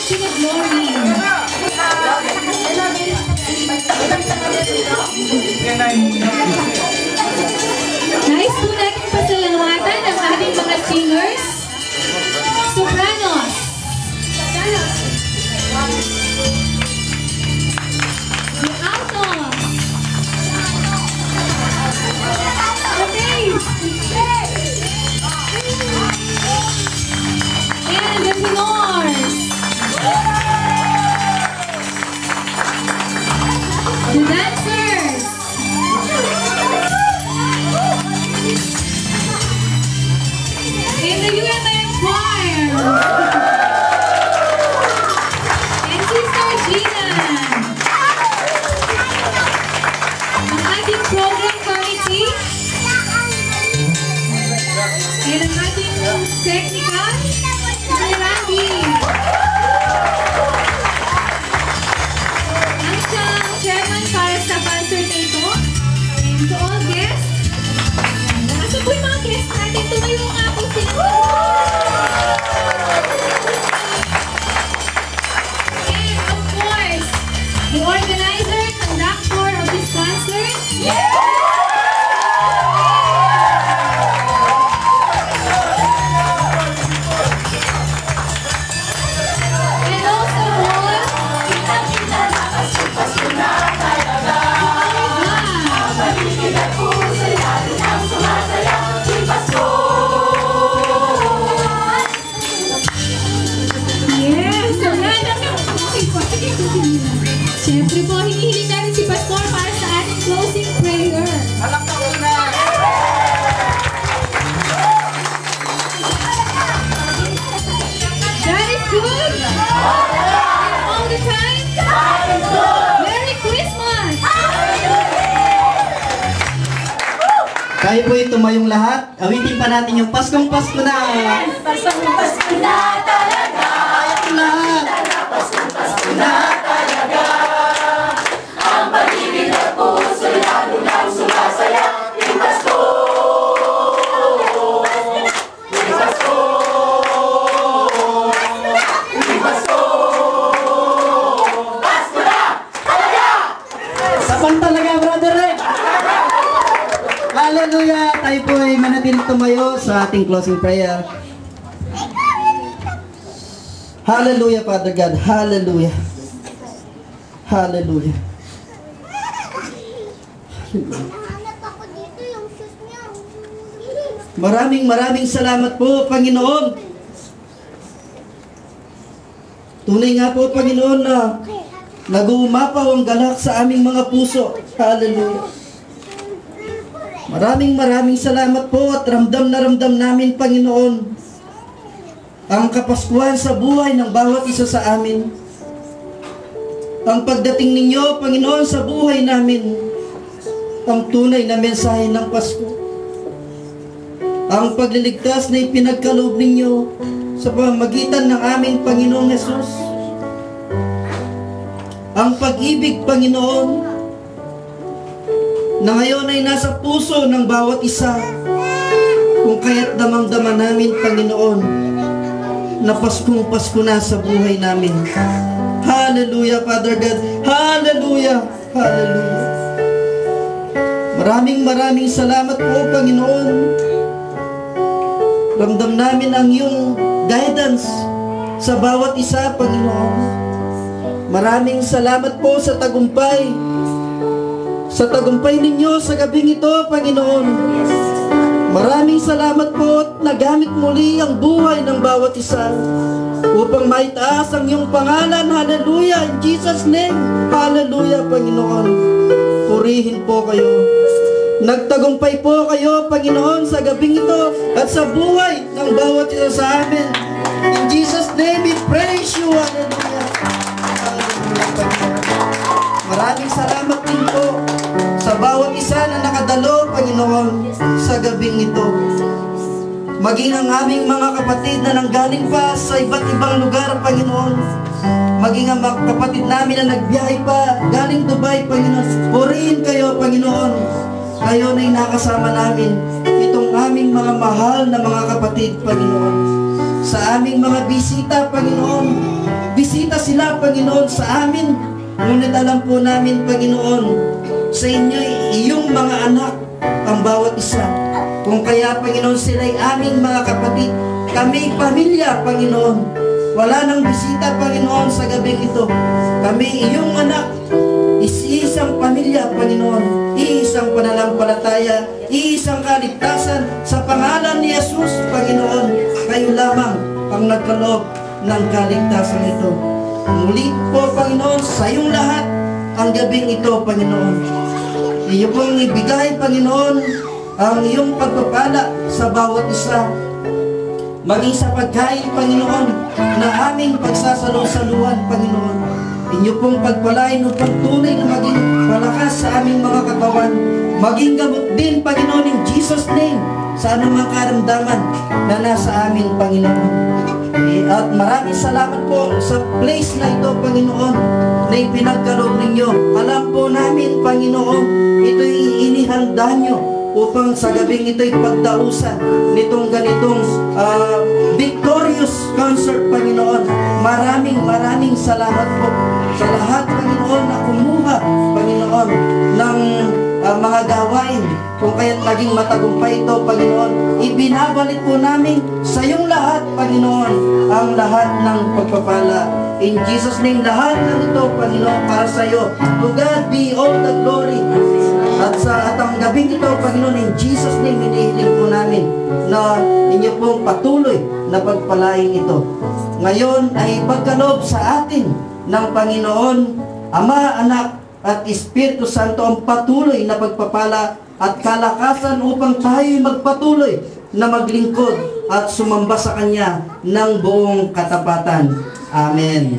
King of Glory. Nice po natin pasalamatan ang ating mga singers. Sopranos. The altos. The bass. And the tenors. The dancers. And the UMM choir. And Sister Gina. Ang ating program committee. And ang ating technical. Sister Randy. Ang siyang chairman para sa concert na ito. And to all guests. Nasa po yung mga guests natin. Tumayo nga po sila. And of course, the organizer, conductor of this concert. And also all, yes! So yan ang siyempre po, hinihiling natin si Pastor para sa ating closing prayer. God is good! All the time? Merry Christmas! Tayo po tumayong lahat. Awitin pa natin yung Paskong Pasko na. Paskong Pasko na talaga. Lahat. Paskong Pasko na talaga. Ang pag-ibig at puso lalo nang sumasaya. Yung Pasko. Yung Pasko. Yung Pasko. Pasko na talaga. Sapan talaga, brother. Hallelujah! Tayo po ay manatiling tumayo sa ating closing prayer. Hallelujah, Father God. Hallelujah. Hallelujah. Maraming salamat po, Panginoon. Tunay nga po, Panginoon, na nag-uumapaw ang galak sa aming mga puso. Hallelujah. Maraming salamat po at ramdam na ramdam namin, Panginoon, ang kapaskuhan sa buhay ng bawat isa sa amin. Ang pagdating ninyo, Panginoon, sa buhay namin, ang tunay na mensahe ng Pasko. Ang pagliligtas na ipinagkaloob ninyo sa pamamagitan ng aming Panginoong Hesus. Ang pag-ibig, Panginoon, na ngayon ay nasa puso ng bawat isa, kung kaya't damang-dama namin, Panginoon, na Paskong Pasko na sa buhay namin. Hallelujah, Father God. Hallelujah. Hallelujah. Maraming salamat po, Panginoon. Ramdam namin ang iyong guidance sa bawat isa, Panginoon. Maraming salamat po sa tagumpay. Sa tagumpay ninyo sa gabing ito, Panginoon. Maraming salamat po at nagamit muli ang buhay ng bawat isa upang maitaas ang iyong pangalan. Hallelujah! In Jesus' name, hallelujah, Panginoon. Purihin po kayo. Nagtagumpay po kayo, Panginoon, sa gabing ito at sa buhay ng bawat isa sa amin. In Jesus' name, we praise you. Hallelujah! Hallelujah, Panginoon. Maraming salamat din po sa bawat isa na nakadalo, Panginoon, sa gabing ito. Maging ang aming mga kapatid na nanggaling pa sa iba't ibang lugar, Panginoon. Maging ang mga kapatid namin na nagbiyahe pa, galing Dubai, Panginoon. Purihin kayo, Panginoon. Kayo na'y nakasama namin. Itong aming mga mahal na mga kapatid, Panginoon. Sa aming mga bisita, Panginoon. Bisita sila, Panginoon, sa amin. Ngunit alam po namin, Panginoon, sa inyo, iyong mga anak, ang bawat isa. Kung kaya, Panginoon, sila'y aming mga kapatid. Kami pamilya, Panginoon. Wala nang bisita, Panginoon, sa gabing ito. Kami iyong anak. Isang pamilya, Panginoon. Iisang pananampalataya. Iisang kaligtasan. Sa pangalan ni Jesus, Panginoon, kayo lamang ang nagkaloob ng kaligtasan ito. Muli po, Panginoon, sa iyong lahat ang gabing ito, Panginoon. Iyo pong ibigay, Panginoon, ang iyong pagpapala sa bawat isa. Maging sa pagkain, Panginoon, na aming pagsasalusaluhan, Panginoon. Inyo pong pagpalain upang tunay na maging malakas sa aming mga katawan. Maging gamot din, Panginoon, in Jesus' name, sa anumang karamdaman na nasa amin, Panginoon. At maraming salamat po sa place na ito, Panginoon, na ipinagkaloob ninyo. Alam po namin, Panginoon, ito'y inihanda nyo upang sa gabing ito'y pagdausan nitong ganitong victorious concert, Panginoon. Maraming salamat po sa lahat, Panginoon, na kumuha, Panginoon, ng mga gawain. Kung kaya't naging matagumpay ito, Panginoon, ibinabalik po namin sa iyong lahat, Panginoon, ang lahat ng pagpapala. In Jesus' name, lahat ng ito, Panginoon, para sa iyo. To God be all the glory. At ang gabing ito, Panginoon, in Jesus' name, hinihiling po namin na inyo pong patuloy na pagpalain ito. Ngayon ay pagkaloob sa atin ng Panginoon, Ama, Anak, at Espiritu Santo ang patuloy na pagpapala at kalakasan upang tayo'y magpatuloy na maglingkod at sumamba sa Kanya ng buong katapatan. Amen.